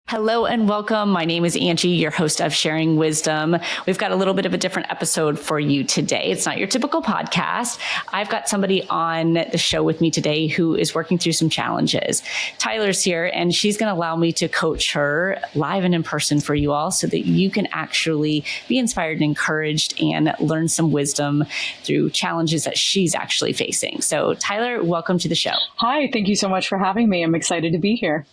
Hello and welcome. My name is Angie, your host of Sharing Wisdom. We've got a little bit of a different episode for you today. It's not your typical podcast. I've got somebody on the show with me today who is working through some challenges. Tyler's here and she's going to allow me to coach her live and in person for you all so that you can actually be inspired and encouraged and learn some wisdom through challenges that she's actually facing. So Tyler, welcome to the show. Hi, thank you so much for having me. I'm excited to be here.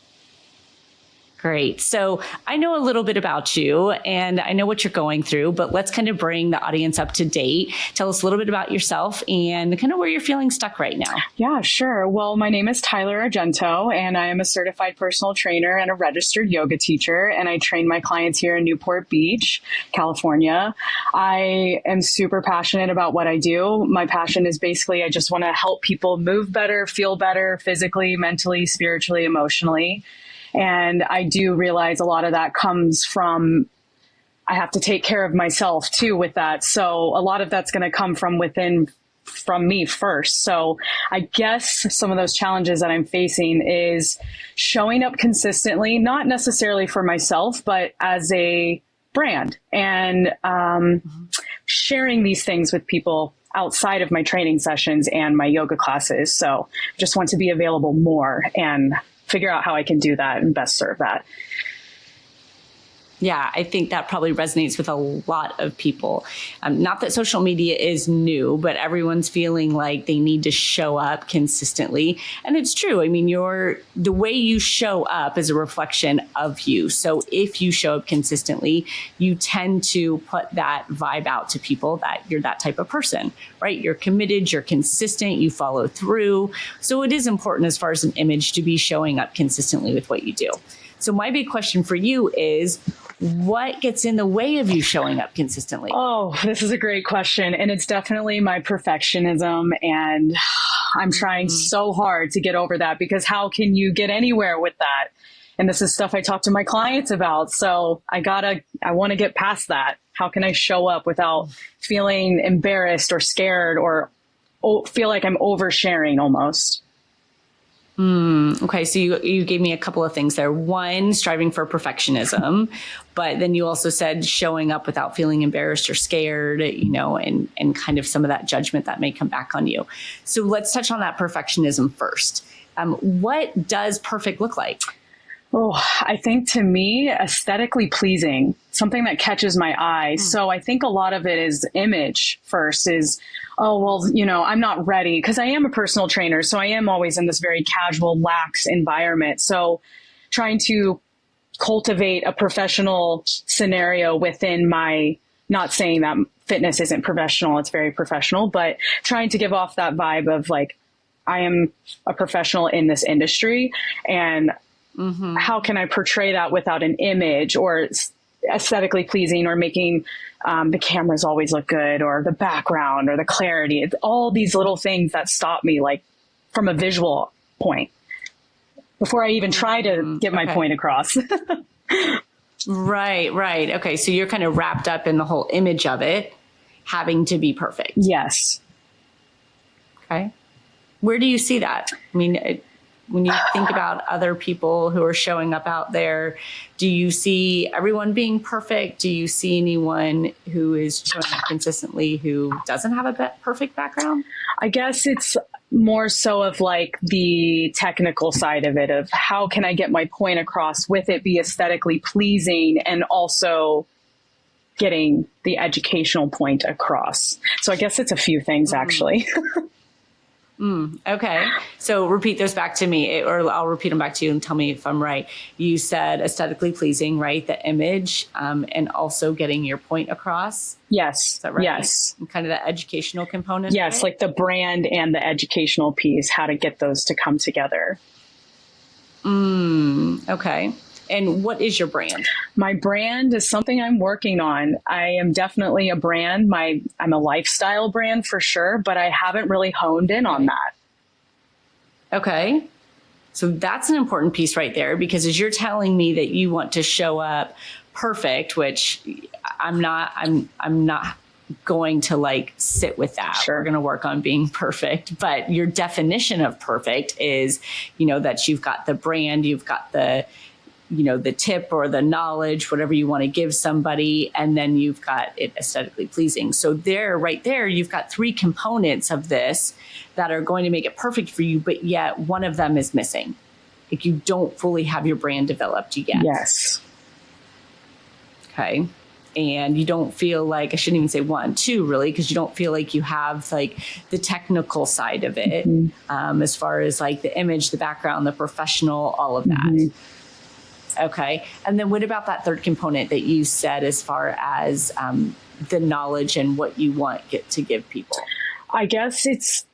Great. So I know a little bit about you and I know what you're going through, but let's kind of bring the audience up to date. Tell us a little bit about yourself and kind of where you're feeling stuck right now. Yeah, sure. Well, my name is Tyler Argento and I am a certified personal trainer and a registered yoga teacher. And I train my clients here in Newport Beach, California. I am super passionate about what I do. My passion is basically I just want to help people move better, feel better physically, mentally, spiritually, emotionally. And I do realize a lot of that comes from, I have to take care of myself too with that. So a lot of that's going to come from within, from me first. So I guess some of those challenges that I'm facing is showing up consistently, not necessarily for myself, but as a brand and sharing these things with people outside of my training sessions and my yoga classes. So I just want to be available more and figure out how I can do that and best serve that. Yeah, I think that probably resonates with a lot of people. Not that social media is new, but everyone's feeling like they need to show up consistently. And it's true. I mean, the way you show up is a reflection of you. So if you show up consistently, you tend to put that vibe out to people that you're that type of person, right? You're committed, you're consistent, you follow through. So it is important as far as an image to be showing up consistently with what you do. So my big question for you is, what gets in the way of you showing up consistently? Oh, this is a great question. And it's definitely my perfectionism. And I'm trying so hard to get over that because how can you get anywhere with that? And this is stuff I talk to my clients about. So I want to get past that. How can I show up without feeling embarrassed or scared or feel like I'm oversharing almost? Okay, so you gave me a couple of things there. One, striving for perfectionism, but then you also said showing up without feeling embarrassed or scared, and kind of some of that judgment that may come back on you. So let's touch on that perfectionism first. What does perfect look like? Oh, I think to me, aesthetically pleasing, something that catches my eye. So I think a lot of it is image first is, I'm not ready because I am a personal trainer. So I am always in this very casual, lax environment. So trying to cultivate a professional scenario within my, not saying that fitness isn't professional, it's very professional, but trying to give off that vibe of like, I am a professional in this industry and how can I portray that without an image or aesthetically pleasing or making the cameras always look good or the background or the clarity? It's all these little things that stop me like from a visual point before I even try to get my point across. Right. Okay. So you're kind of wrapped up in the whole image of it having to be perfect. Yes. Okay. Where do you see that? I mean, when you think about other people who are showing up out there, do you see everyone being perfect? Do you see anyone who is showing up consistently who doesn't have a perfect background? I guess it's more so of like the technical side of it of how can I get my point across with it be aesthetically pleasing and also getting the educational point across. So I guess it's a few things actually. Okay. So repeat those back to me, or I'll repeat them back to you and tell me if I'm right. You said aesthetically pleasing, right? The image, and also getting your point across. Yes. Is that right? Yes. And kind of the educational component. Yes. Like the brand and the educational piece, how to get those to come together. Okay. And what is your brand? My brand is something I'm working on. I am definitely a brand. I'm a lifestyle brand for sure, but I haven't really honed in on that. Okay. So that's an important piece right there, because as you're telling me that you want to show up perfect, which I'm not going to like sit with that. Sure. We're going to work on being perfect. But your definition of perfect is, that you've got the brand, you've got the the tip or the knowledge, whatever you want to give somebody, and then you've got it aesthetically pleasing. So right there, you've got three components of this that are going to make it perfect for you, but yet one of them is missing. Like you don't fully have your brand developed yet. Yes. Okay. And you don't feel like, I shouldn't even say one, two really, because you don't feel like you have like the technical side of it, as far as like the image, the background, the professional, all of that. Okay. And then what about that third component that you said as far as the knowledge and what you want to give people? I guess it's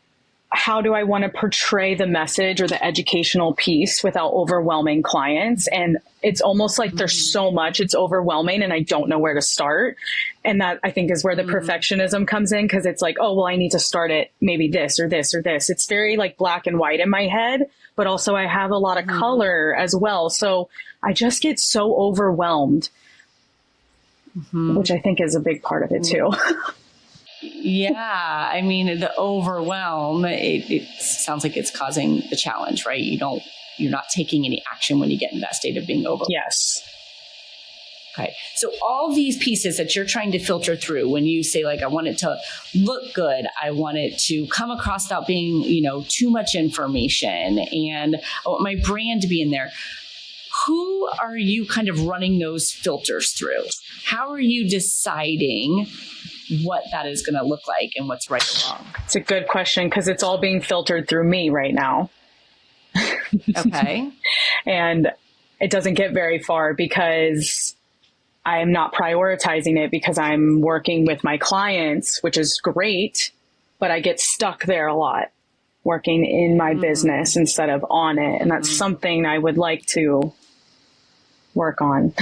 how do I want to portray the message or the educational piece without overwhelming clients? And it's almost like there's so much, it's overwhelming and I don't know where to start. And that I think is where the perfectionism comes in, because it's like, oh, well, I need to start at maybe this or this or this. It's very like black and white in my head, but also I have a lot of color as well. So I just get so overwhelmed, which I think is a big part of it too. Yeah. I mean, the overwhelm, it sounds like it's causing the challenge, right? You're not taking any action when you get in that state of being overwhelmed. Yes. Okay. So all these pieces that you're trying to filter through when you say like, I want it to look good. I want it to come across without being, too much information, and I want my brand to be in there. Who are you kind of running those filters through? How are you deciding what that is going to look like and what's right or wrong? It's a good question, because it's all being filtered through me right now. Okay. And it doesn't get very far because I am not prioritizing it, because I'm working with my clients, which is great, but I get stuck there a lot, working in my business instead of on it. And that's something I would like to work on.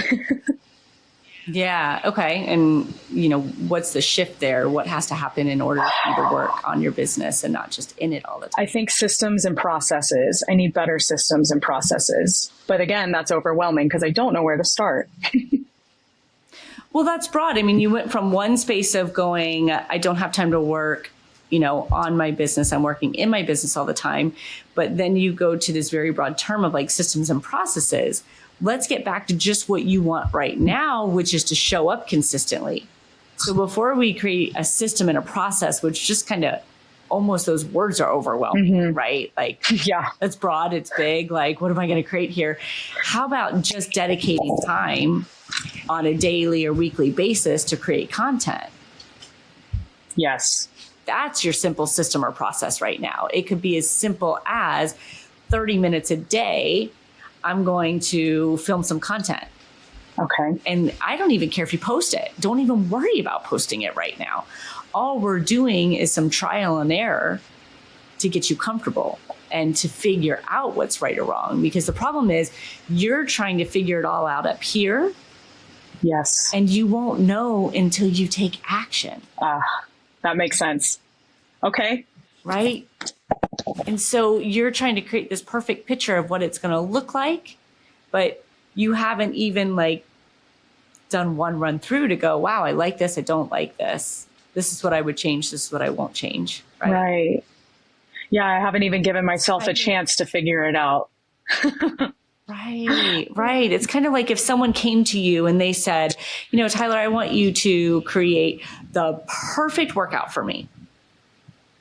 Yeah. Okay. And, what's the shift there? What has to happen in order for you to work on your business and not just in it all the time? I think systems and processes. I need better systems and processes. But again, that's overwhelming because I don't know where to start. Well, that's broad. I mean, you went from one space of going, I don't have time to work, on my business. I'm working in my business all the time. But then you go to this very broad term of like systems and processes. Let's get back to just what you want right now, which is to show up consistently. So before we create a system and a process, which just kind of almost those words are overwhelming, right? Like, yeah, it's broad, it's big. Like, what am I going to create here? How about just dedicating time on a daily or weekly basis to create content? Yes. That's your simple system or process right now. It could be as simple as 30 minutes a day. I'm going to film some content. Okay. And I don't even care if you post it. Don't even worry about posting it right now. All we're doing is some trial and error to get you comfortable and to figure out what's right or wrong. Because the problem is you're trying to figure it all out up here. Yes. And you won't know until you take action. That makes sense. Okay. Right? And so you're trying to create this perfect picture of what it's going to look like, but you haven't even like done one run through to go, wow, I like this. I don't like this. This is what I would change. This is what I won't change. Right. Yeah. I haven't even given myself a chance to figure it out. Right. It's kind of like if someone came to you and they said, Tyler, I want you to create the perfect workout for me.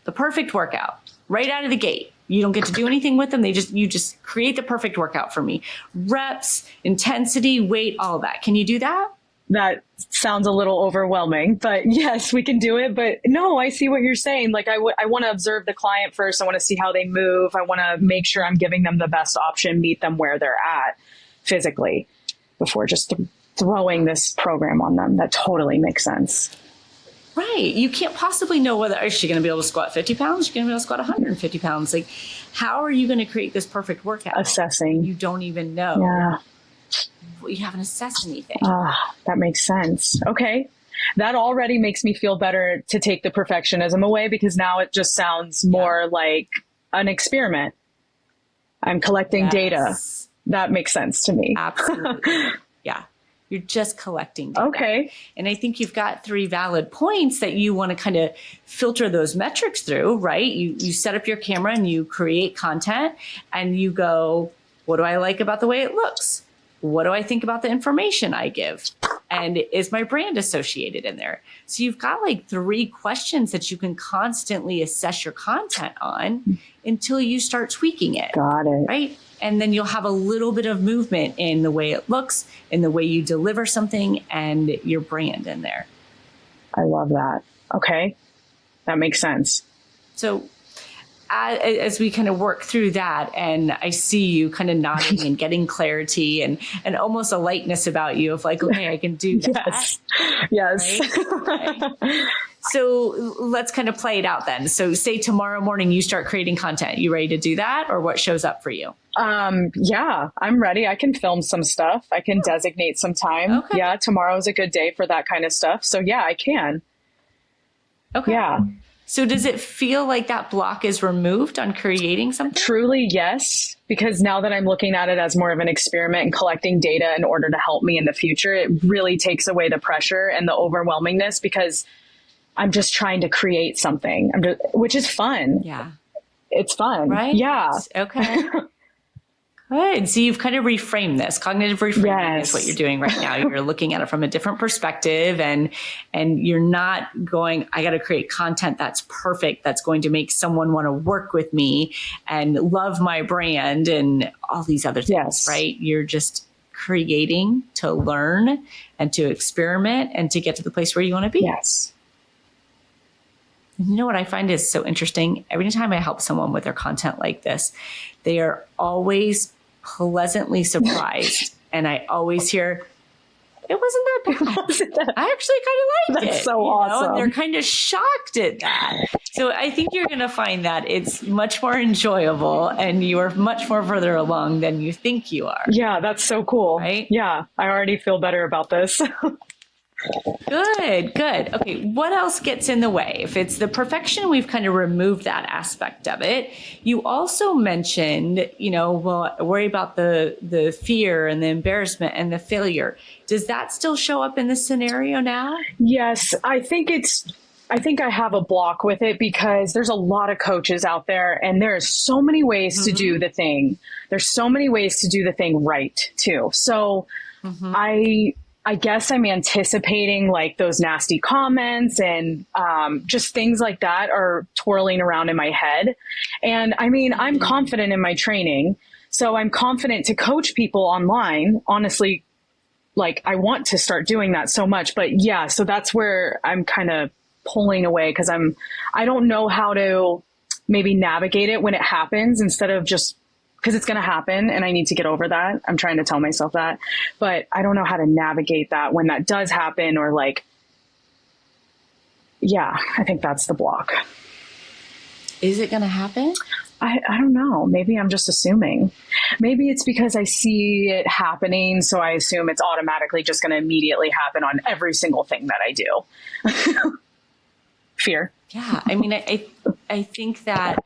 The perfect workout right out of the gate. You don't get to do anything with them. You just create the perfect workout for me. Reps, intensity, weight, all that. Can you do that? That sounds a little overwhelming, but yes, we can do it. But no, I see what you're saying. Like I want to observe the client first. I want to see how they move. I want to make sure I'm giving them the best option, meet them where they're at physically before just throwing this program on them. That totally makes sense. Right. You can't possibly know whether is she going to be able to squat 50 pounds? She's going to be able to squat 150 pounds. Like, how are you going to create this perfect workout? Assessing. You don't even know. Yeah. Well, you haven't assessed anything. That makes sense. Okay. That already makes me feel better to take the perfectionism away, because now it just sounds more like an experiment. I'm collecting data. That makes sense to me. Absolutely. Yeah. You're just collecting data. Okay. And I think you've got 3 valid points that you want to kind of filter those metrics through, right? You set up your camera and you create content and you go, what do I like about the way it looks? what do I think about the information I give? And is my brand associated in there? So you've got like 3 questions that you can constantly assess your content on until you start tweaking it. Got it. Right? And then you'll have a little bit of movement in the way it looks, in the way you deliver something, and your brand in there. I love that. Okay. That makes sense. So as we kind of work through that, and I see you kind of nodding and getting clarity and almost a lightness about you of like, okay, I can do that. Yes. Right? Okay. So let's kind of play it out then. So say tomorrow morning you start creating content. You ready to do that, or what shows up for you? Yeah, I'm ready. I can film some stuff. I can designate some time. Okay. Yeah, tomorrow's a good day for that kind of stuff. So yeah, I can. Okay. Yeah. So does it feel like that block is removed on creating something? Truly, yes. Because now that I'm looking at it as more of an experiment and collecting data in order to help me in the future, it really takes away the pressure and the overwhelmingness, because I'm just trying to create something, which is fun. Yeah. It's fun. Right? Yeah. Okay. Good. So you've kind of reframed this. Cognitive reframing is what you're doing right now. You're looking at it from a different perspective, and you're not going, I got to create content that's perfect, that's going to make someone want to work with me and love my brand and all these other things, right? You're just creating to learn and to experiment and to get to the place where you want to be. Yes. You know what I find is so interesting? Every time I help someone with their content like this, they are always pleasantly surprised. And I always hear, it wasn't that bad. I actually kind of liked it. That's so awesome. And they're kind of shocked at that. So I think you're going to find that it's much more enjoyable and you are much more further along than you think you are. Yeah, that's so cool. Right? Yeah, I already feel better about this. Good. Okay. What else gets in the way? If it's the perfection, we've kind of removed that aspect of it. You also mentioned, well, worry about the fear and the embarrassment and the failure. Does that still show up in this scenario now? Yes, I think I have a block with it because there's a lot of coaches out there and there's so many ways to do the thing. There's so many ways to do the thing right too. So I guess I'm anticipating like those nasty comments and just things like that are twirling around in my head. And I mean, I'm confident in my training, so I'm confident to coach people online. Honestly, like I want to start doing that so much, but yeah, so that's where I'm kind of pulling away because I don't know how to maybe navigate it when it happens instead of just because it's going to happen and I need to get over that. I'm trying to tell myself that, but I don't know how to navigate that when that does happen or like, yeah, I think that's the block. Is it going to happen? I don't know. Maybe I'm just assuming. Maybe it's because I see it happening. So I assume it's automatically just going to immediately happen on every single thing that I do. Fear. Yeah. I mean, I think that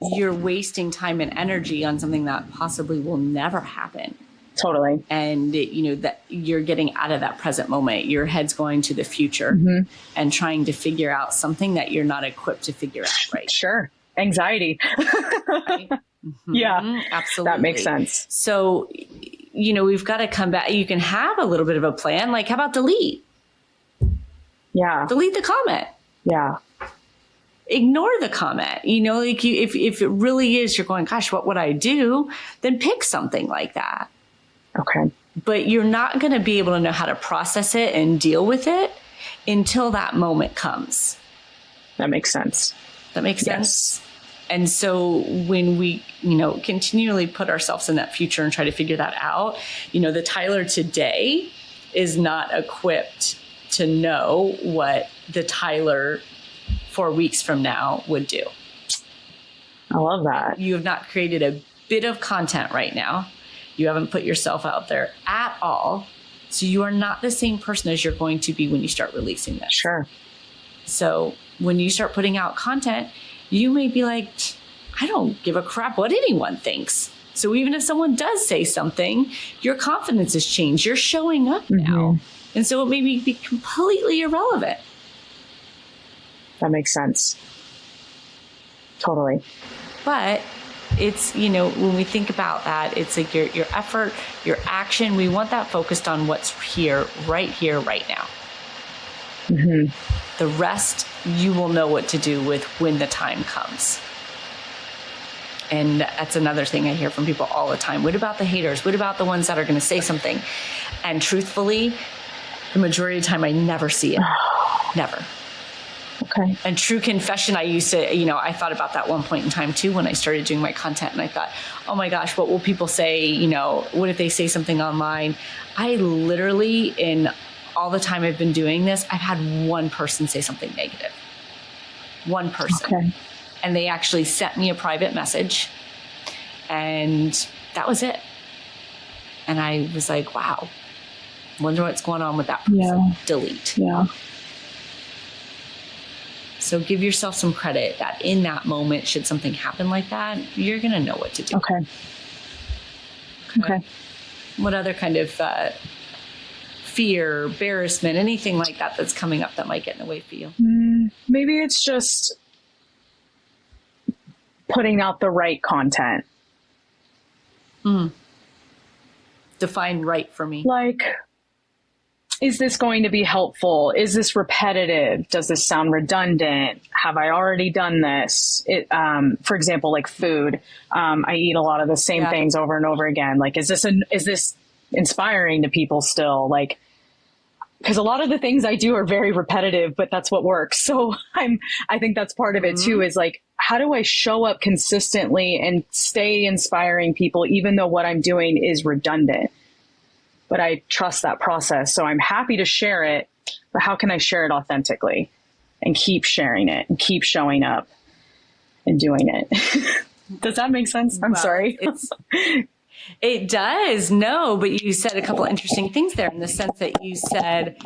you're wasting time and energy on something that possibly will never happen. Totally. And, that you're getting out of that present moment. Your head's going to the future and trying to figure out something that you're not equipped to figure out, right? Sure. Anxiety. Right? Yeah. Absolutely. That makes sense. So, we've got to come back. You can have a little bit of a plan. Like, how about delete? Yeah. Delete the comment. Yeah. Ignore the comment. Like if it really is, you're going, gosh, what would I do? Then pick something like that. Okay. But you're not going to be able to know how to process it and deal with it until that moment comes. That makes sense. That makes sense. And so when we, continually put ourselves in that future and try to figure that out, the Tyler today is not equipped to know what the Tyler 4 weeks from now would do. I love that. You have not created a bit of content right now. You haven't put yourself out there at all. So you are not the same person as you're going to be when you start releasing this. Sure. So when you start putting out content, you may be like, I don't give a crap what anyone thinks. So even if someone does say something, your confidence has changed. You're showing up now. And so it may be completely irrelevant. That makes sense. Totally. But it's, you know, when we think about that, it's like your effort, your action, we want that focused on what's here, right now. Mm-hmm. The rest, you will know what to do with when the time comes. And that's another thing I hear from people all the time. What about the haters? What about the ones that are going to say something? And truthfully, the majority of the time, I never see it. Never. Okay. And true confession, I used to, you know, I thought about that one point in time too, when I started doing my content, and I thought, oh my gosh, what will people say? You know, what if they say something online? I literally, in all the time I've been doing this, I've had one person say something negative. One person. Okay. And they actually sent me a private message, and that was it. And I was like, wow, wonder what's going on with that person. Yeah. Delete. Yeah. So give yourself some credit that in that moment, should something happen like that, you're going to know what to do. Okay. Okay. What other kind of fear, embarrassment, anything like that that's coming up that might get in the way for you? Maybe it's just putting out the right content. Define right for me. Like, is this going to be helpful? Is this repetitive? Does this sound redundant? Have I already done this? For example, like food. I eat a lot of the same things over and over again. Like, is this inspiring to people still? Like, because a lot of the things I do are very repetitive, but that's what works. So I think that's part of it too, is like, how do I show up consistently and stay inspiring people, even though what I'm doing is redundant? But I trust that process. So I'm happy to share it, but how can I share it authentically and keep sharing it and keep showing up and doing it? Does that make sense? I'm sorry. It does. No, but you said a couple of interesting things there, in the sense that you said,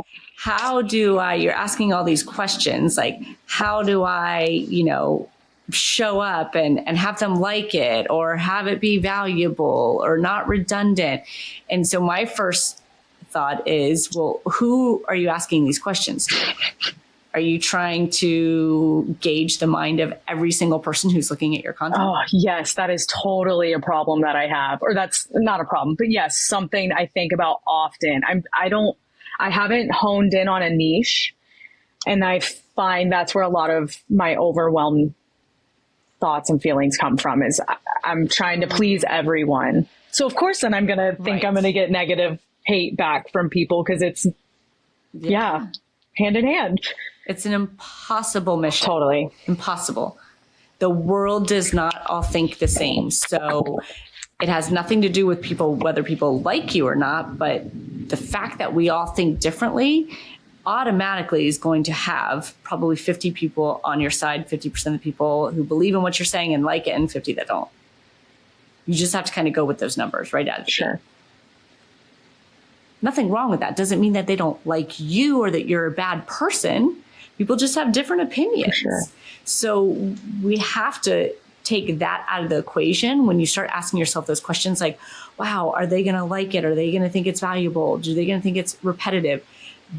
you're asking all these questions, like, how do I, you know, show up and have them like it, or have it be valuable or not redundant? And so my first thought is, well, who are you asking these questions to? Are you trying to gauge the mind of every single person who's looking at your content? Oh, yes, that is totally a problem that I have. Or that's not a problem, but yes, something I think about often. I haven't honed in on a niche, and I find that's where a lot of my overwhelmed thoughts and feelings come from, is I'm trying to please everyone. So of course, then I'm going to think I'm going to get negative hate back from people, because it's, hand in hand. It's an impossible mission. Totally. Impossible. The world does not all think the same. So it has nothing to do with people, whether people like you or not, but the fact that we all think differently automatically is going to have probably 50 people on your side, 50% of the people who believe in what you're saying and like it, and 50 that don't. You just have to kind of go with those numbers right out of the gate. Nothing wrong with that. Doesn't mean that they don't like you or that you're a bad person. People just have different opinions. So we have to take that out of the equation when you start asking yourself those questions, like, wow, are they going to like it? Are they going to think it's valuable? Are they going to think it's repetitive?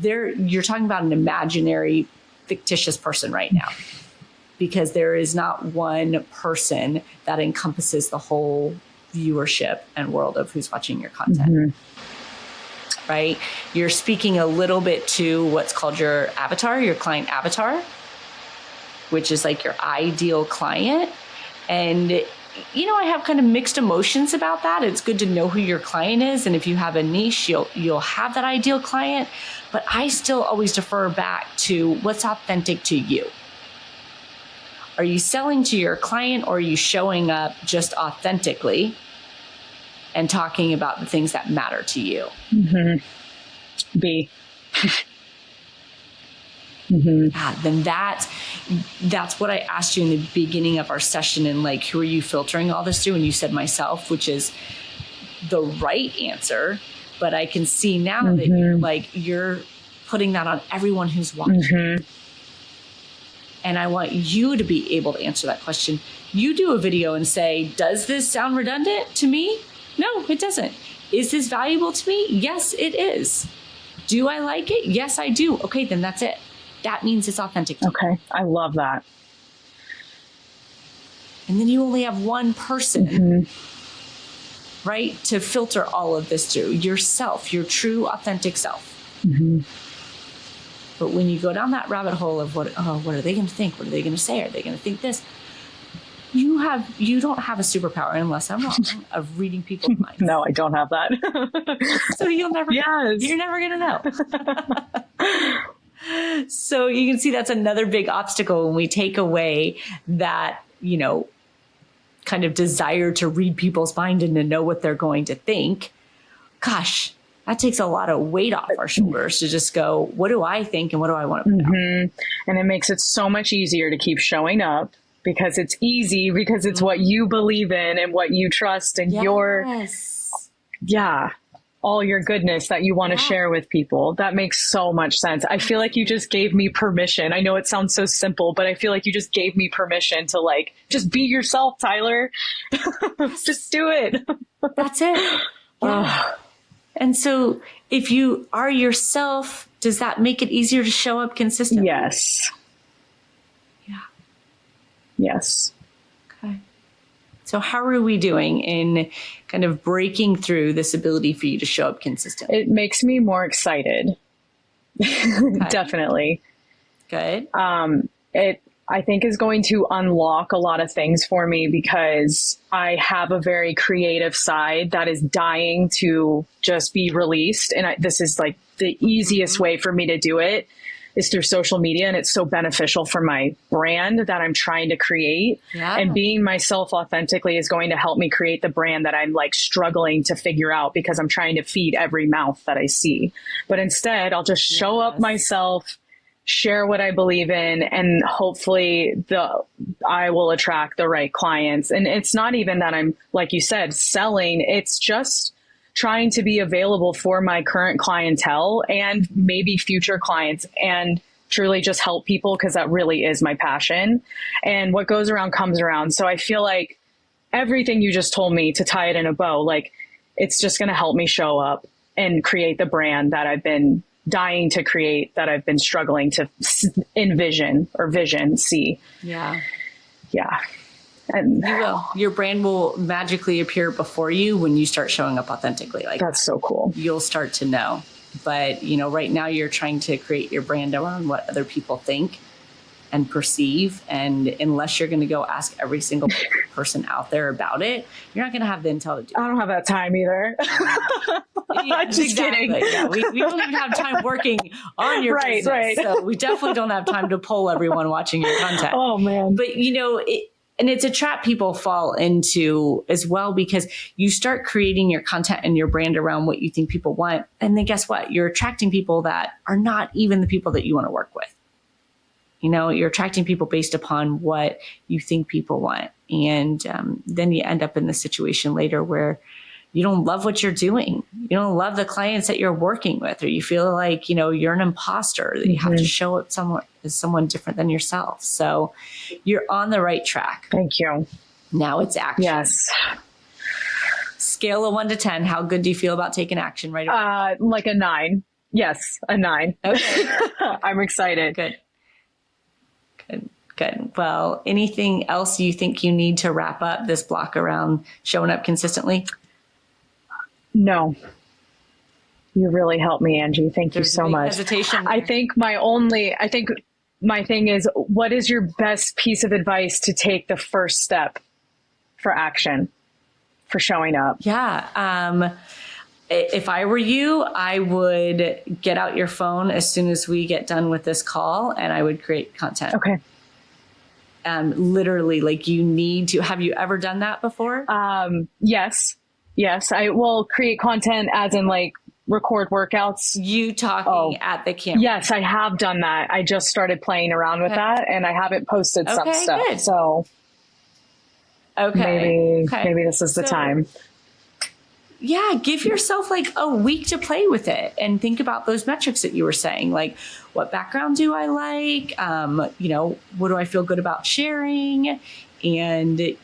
You're talking about an imaginary, fictitious person right now, because there is not one person that encompasses the whole viewership and world of who's watching your content. Right? You're speaking a little bit to what's called your avatar, your client avatar, which is like your ideal client. And, you know, I have kind of mixed emotions about that. It's good to know who your client is. And if you have a niche, you'll have that ideal client. But I still always defer back to what's authentic to you. Are you selling to your client, or are you showing up just authentically and talking about the things that matter to you? Then that's what I asked you in the beginning of our session. And like, who are you filtering all this through? And you said myself, which is the right answer. But I can see now that you're putting that on everyone who's watching. And I want you to be able to answer that question. You do a video and say, does this sound redundant to me? No, it doesn't. Is this valuable to me? Yes, it is. Do I like it? Yes, I do. Okay, then that's it. That means it's authentic to me. I love that. And then you only have one person, right, to filter all of this through, yourself, your true, authentic self. But when you go down that rabbit hole of what are they going to think? What are they going to say? Are they going to think this? You don't have a superpower, unless I'm wrong, of reading people's minds. No, I don't have that. So you're never going to know. So you can see that's another big obstacle when we take away that, kind of desire to read people's mind and to know what they're going to think. Gosh, that takes a lot of weight off our shoulders to just go, what do I think and what do I want to put out? And it makes it so much easier to keep showing up because it's easy, because it's what you believe in and what you trust and all your goodness that you want to share with people. That makes so much sense. I feel like you just gave me permission. I know it sounds so simple, but I feel like you just gave me permission to just be yourself, Tyler. Just do it. That's it. Yeah. And so if you are yourself, does that make it easier to show up consistently? Yes. Yeah. Yes. Okay. So how are we doing in kind of breaking through this ability for you to show up consistently? It makes me more excited. Okay. Definitely. Good. It, I think, is going to unlock a lot of things for me because I have a very creative side that is dying to just be released. And this is like the easiest way for me to do it is through social media. And it's so beneficial for my brand that I'm trying to create. Yeah. And being myself authentically is going to help me create the brand that I'm struggling to figure out because I'm trying to feed every mouth that I see. But instead, I'll just show up myself, share what I believe in, and hopefully I will attract the right clients. And it's not even that I'm, like you said, selling. It's just trying to be available for my current clientele and maybe future clients and truly just help people because that really is my passion. And what goes around comes around. So I feel like everything you just told me, to tie it in a bow, it's just going to help me show up and create the brand that I've been dying to create, that I've been struggling to see. Yeah. Yeah. And you will. Your brand will magically appear before you when you start showing up authentically. That's so cool. You'll start to know. But, right now you're trying to create your brand around what other people think and perceive. And unless you're going to go ask every single person out there about it, you're not going to have the intel to do it. I don't have that time either. Yeah, just kidding. Yeah, we don't even have time working on your business. Right. So we definitely don't have time to poll everyone watching your content. Oh, man. But, and it's a trap people fall into as well, because you start creating your content and your brand around what you think people want. And then guess what? You're attracting people that are not even the people that you want to work with. You're attracting people based upon what you think people want. And then you end up in the situation later where you don't love what you're doing. You don't love the clients that you're working with, or you feel like, you're an imposter, that you have to show up as someone different than yourself. So you're on the right track. Thank you. Now it's action. Yes. Scale of 1 to 10. How good do you feel about taking action right away? Like a 9. Yes, a 9. Okay. I'm excited. Good. Well, anything else you think you need to wrap up this block around showing up consistently? No. You really helped me, Angie. Thank you so much. Hesitation. I think my thing is, what is your best piece of advice to take the first step for action, for showing up? Yeah. If I were you, I would get out your phone as soon as we get done with this call, and I would create content. Okay. Literally, you need to. Have you ever done that before? Yes. I will create content as in record workouts. You talking at the camera. Yes, I have done that. I just started playing around with that, and I haven't posted some stuff. Good. So maybe this is the time. Yeah, give yourself a week to play with it and think about those metrics that you were saying. What background do I like? What do I feel good about sharing? And,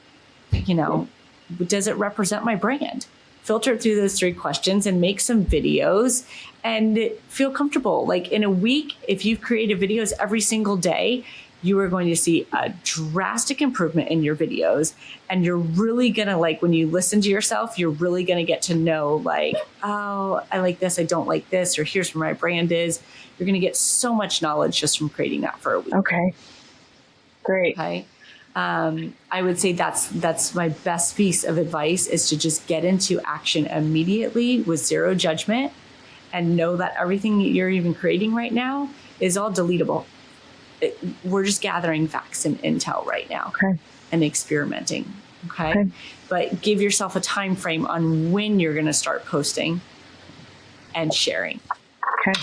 does it represent my brand? Filter it through those 3 questions and make some videos and feel comfortable. In a week, if you've created videos every single day, you are going to see a drastic improvement in your videos. And you're really going to, like, when you listen to yourself, you're really going to get to know, like, oh, I like this, I don't like this, or here's where my brand is. You're going to get so much knowledge just from creating that for a week. Okay. Great. Okay. I would say that's my best piece of advice, is to just get into action immediately with zero judgment, and know that everything you're even creating right now is all deletable. We're just gathering facts and intel right now, okay, and experimenting. Okay. But give yourself a time frame on when you're going to start posting and sharing. Okay.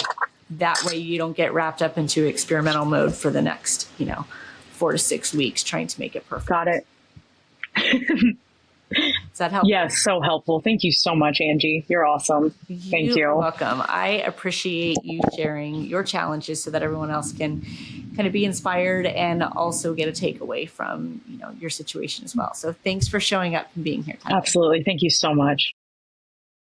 That way you don't get wrapped up into experimental mode for the next, 4 to 6 weeks trying to make it perfect. Got it. Does that help? Yes, so helpful. Thank you so much, Angie. You're awesome. Thank you. You're welcome. I appreciate you sharing your challenges so that everyone else can kind of be inspired and also get a takeaway from, your situation as well. So thanks for showing up and being here, Tyler. Absolutely. Thank you so much.